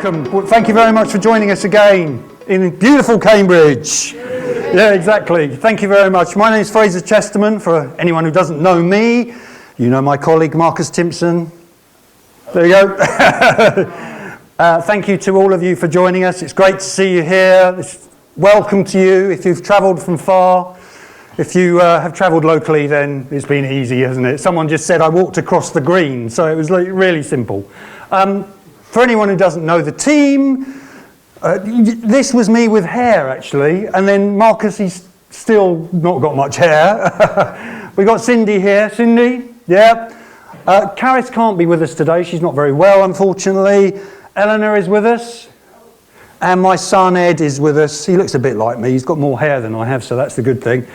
welcome. Thank you very much for joining us again in beautiful Cambridge. Yeah, exactly. Thank you very much. My name is Frazer Chesterman. For anyone who doesn't know me, you know my colleague Marcus Timpson. There you go. Thank you to all of you for joining us. It's great to see you here. Welcome to you if you've travelled from far. If you have travelled locally, then it's been easy, hasn't it? Someone just said I walked across the green, so it was really simple. For anyone who doesn't know the team, this was me with hair, actually, and then Marcus, he's still not got much hair. We've got Cindy here. Cindy? Yeah. Caris can't be with us today. She's not very well, unfortunately. Eleanor is with us. And my son Ed is with us. He looks a bit like me. He's got more hair than I have, so that's the good thing.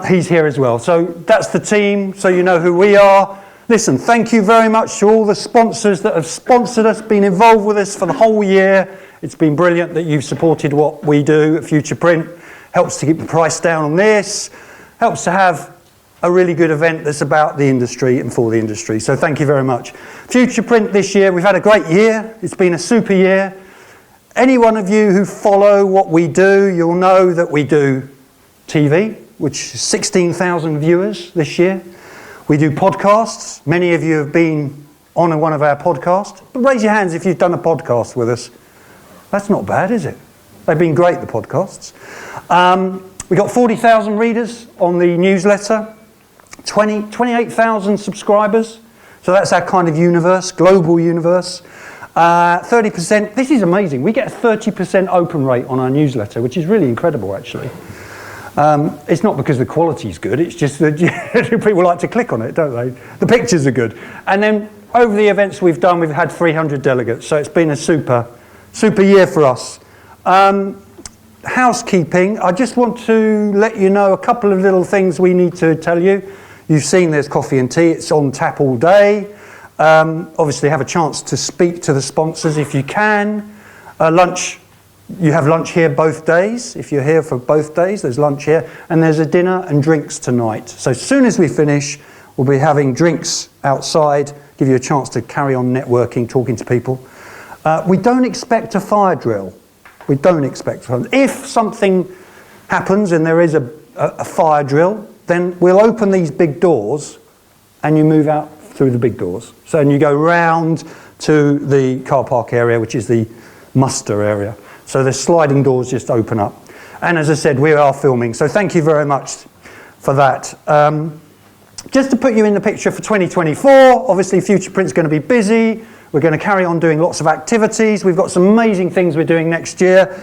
He's here as well. So that's the team, so you know who we are. Listen, thank you very much to all the sponsors that have sponsored us, been involved with us for the whole year. It's been brilliant that you've supported what we do at FuturePrint. Helps to keep the price down on this. Helps to have a really good event that's about the industry and for the industry. So thank you very much. FuturePrint this year, we've had a great year. It's been a super year. Any one of you who follow what we do, you'll know that we do TV, which is 16,000 viewers this year. We do podcasts. Many of you have been on one of our podcasts. But raise your hands if you've done a podcast with us. That's not bad, is it? They've been great, the podcasts. We've got 40,000 readers on the newsletter, 28,000 subscribers. So that's our kind of universe, global universe. 30%, this is amazing. We get a 30% open rate on our newsletter, which is really incredible, actually. It's not because the quality's good, it's just that people like to click on it, don't they? The pictures are good. And then over the events we've done, we've had 300 delegates, so it's been a super year for us. Housekeeping, I just want to let you know a couple of little things we need to tell you. You've seen there's coffee and tea, it's on tap all day. Obviously have a chance to speak to the sponsors if you can. Lunch. You have lunch here both days. If you're here for both days, there's lunch here. And there's a dinner and drinks tonight. So as soon as we finish, we'll be having drinks outside, give you a chance to carry on networking, talking to people. We don't expect a fire drill. We don't expect one. If something happens and there is a fire drill, then we'll open these big doors and you move out through the big doors. So and you go round to the car park area, which is the muster area. So the sliding doors just open up. And as I said, we are filming, so thank you very much for that. Just to put you in the picture for 2024, obviously FuturePrint's going to be busy. We're going to carry on doing lots of activities. We've got some amazing things we're doing next year.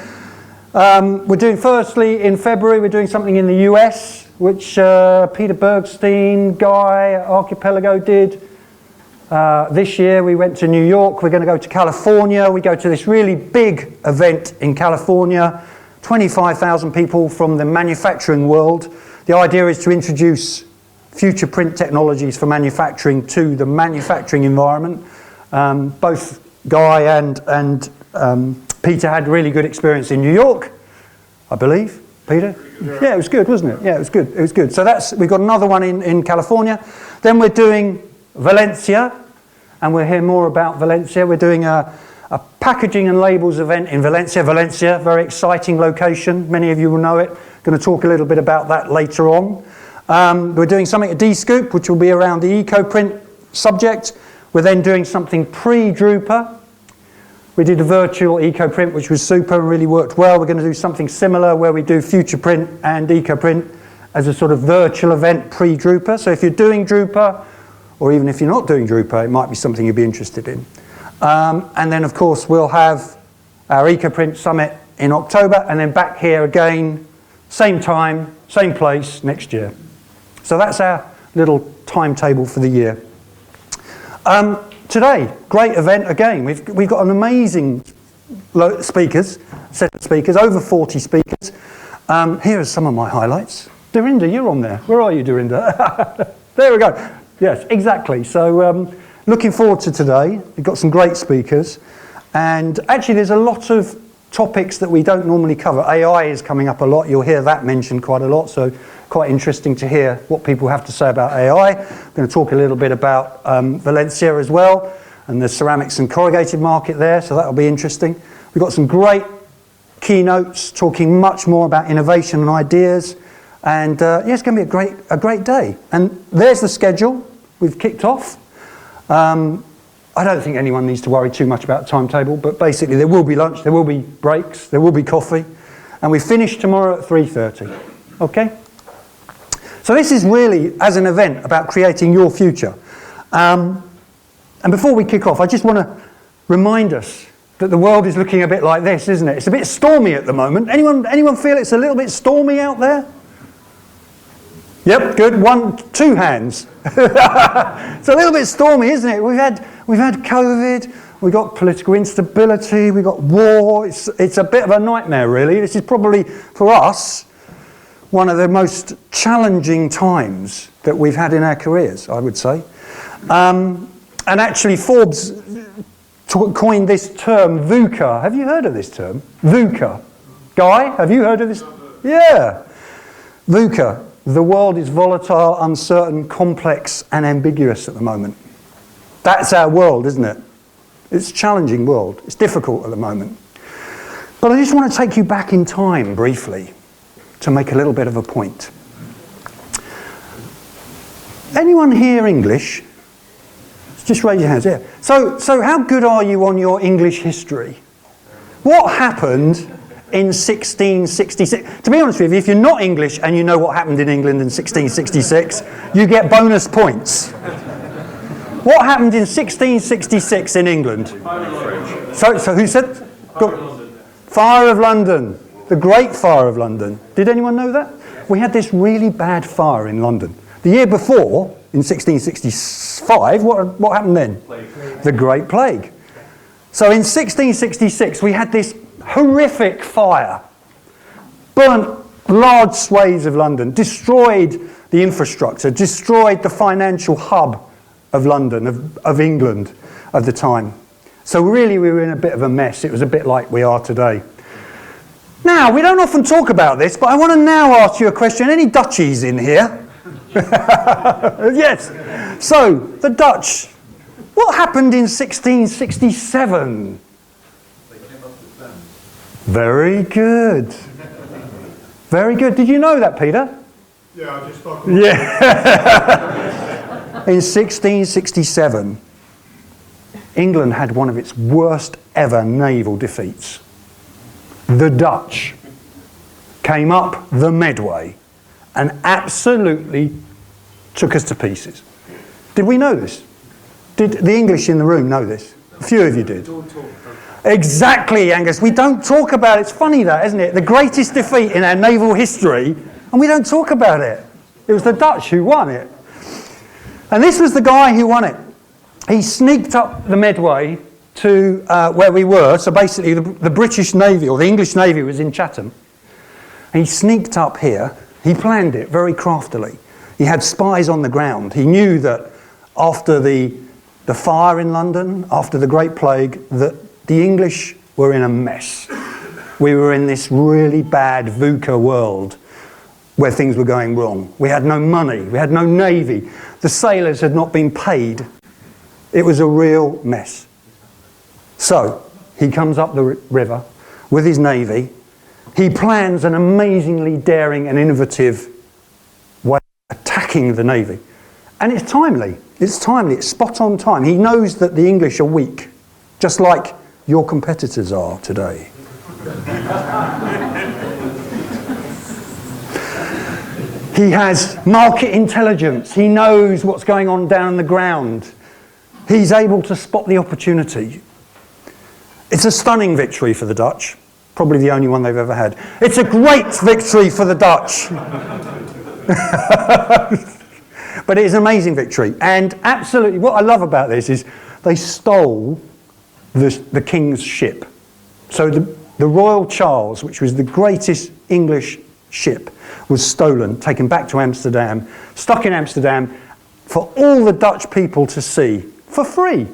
We're doing, firstly, in February, we're doing something in the US, which Peter Bergstein, Guy, Archipelago did. This year we went to New York, we're going to go to California, we go to this really big event in California, 25,000 people from the manufacturing world. The idea is to introduce FuturePrint technologies for manufacturing to the manufacturing environment. Both Guy and Peter had really good experience in New York, I believe. Peter? Yeah, it was good, wasn't it? Yeah, it was good. It was good. So we've got another one in California. Then we're doing Valencia, and we'll hear more about Valencia. We're doing a packaging and labels event in Valencia. Valencia, very exciting location. Many of you will know it. Going to talk a little bit about that later on. We're doing something at D-Scoop, which will be around the EcoPrint subject. We're then doing something pre-Drupa. We did a virtual EcoPrint, which was super and really worked well. We're going to do something similar where we do FuturePrint and EcoPrint as a sort of virtual event pre-Drupa. So if you're doing Drupa, or even if you're not doing Drupa, it might be something you'd be interested in. And then, of course, we'll have our EcoPrint Summit in October, and then back here again, same time, same place next year. So that's our little timetable for the year. Today, great event again. We've got an amazing set of speakers, over 40 speakers. Here are some of my highlights. Dorinda, you're on there. Where are you, Dorinda? There we go. Yes, exactly. So looking forward to today. We've got some great speakers. And actually there's a lot of topics that we don't normally cover. AI is coming up a lot. You'll hear that mentioned quite a lot. So quite interesting to hear what people have to say about AI. I'm going to talk a little bit about Valencia as well. and the ceramics and corrugated market there, so that'll be interesting. We've got some great keynotes talking much more about innovation and ideas, and yeah, it's going to be a great day. And there's the schedule. We've kicked off. I don't think anyone needs to worry too much about the timetable, but basically there will be lunch, there will be breaks, there will be coffee, and we finish tomorrow at 3:30. Okay? So this is really, as an event, about creating your future. And before we kick off, I just want to remind us that the world is looking a bit like this, isn't it? It's a bit stormy at the moment. Anyone feel it's a little bit stormy out there? Yep, good. 1, 2 hands. It's a little bit stormy, isn't it? We've had COVID, we've got political instability, we've got war. It's a bit of a nightmare, really. This is probably, for us, one of the most challenging times that we've had in our careers, I would say. And actually, Forbes coined this term, VUCA. Have you heard of this term? VUCA. Guy, have you heard of this? Yeah. VUCA. The world is volatile, uncertain, complex, and ambiguous at the moment. That's our world, isn't it? It's a challenging world. It's difficult at the moment. But I just want to take you back in time briefly to make a little bit of a point. Anyone here English? Just raise your hands. Yeah. So how good are you on your English history? What happened in 1666? To be honest with you, if you're not English and you know what happened in England in 1666, you get bonus points. What happened in 1666 in England? So who said? Fire of London. The Great Fire of London. Did anyone know that? We had this really bad fire in London. The year before, in 1665, what happened then? The Great Plague. So in 1666, we had this horrific fire. Burnt large swathes of London, destroyed the infrastructure, destroyed the financial hub of London, of England at the time. So really we were in a bit of a mess. It was a bit like we are today. Now, we don't often talk about this, but I want to now ask you a question. Any Dutchies in here? Yes. So, the Dutch. What happened in 1667? Very good. Very good. Did you know that, Peter? Yeah, I just thought. Yeah. In 1667, England had one of its worst ever naval defeats. The Dutch came up the Medway and absolutely took us to pieces. Did we know this? Did the English in the room know this? A few of you did. Exactly, Angus. We don't talk about it. It's funny that, isn't it? The greatest defeat in our naval history, and we don't talk about it. It was the Dutch who won it. And this was the guy who won it. He sneaked up the Medway to where we were. So basically the British Navy, or the English Navy, was in Chatham. And he sneaked up here. He planned it very craftily. He had spies on the ground. He knew that after the fire in London, after the Great Plague, that the English were in a mess. We were in this really bad VUCA world where things were going wrong. We had no money. We had no navy. The sailors had not been paid. It was a real mess. So he comes up the river with his navy. He plans an amazingly daring and innovative way of attacking the navy. And it's timely. It's timely. It's spot on time. He knows that the English are weak, just like your competitors are today. He has market intelligence. He knows what's going on down the ground. He's able to spot the opportunity. It's a stunning victory for the Dutch. Probably the only one they've ever had. It's a great victory for the Dutch. But it is an amazing victory. And absolutely, what I love about this is they stole the king's ship. So the Royal Charles, which was the greatest English ship, was stolen, taken back to Amsterdam, stuck in Amsterdam for all the Dutch people to see for free.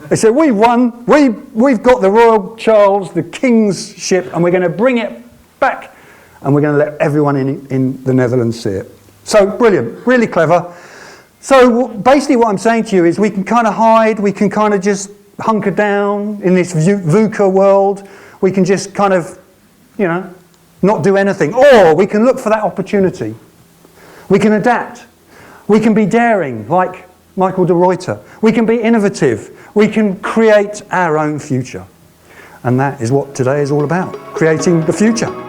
They said, we won, we've got the Royal Charles, the king's ship, and we're going to bring it back, and we're going to let everyone in the Netherlands see it. So brilliant, really clever. So basically what I'm saying to you is we can kind of hide, we can kind of just hunker down in this VUCA world. We can just kind of, you know, not do anything. Or we can look for that opportunity. We can adapt. We can be daring, like Michael de Ruyter. We can be innovative. We can create our own future. And that is what today is all about, creating the future.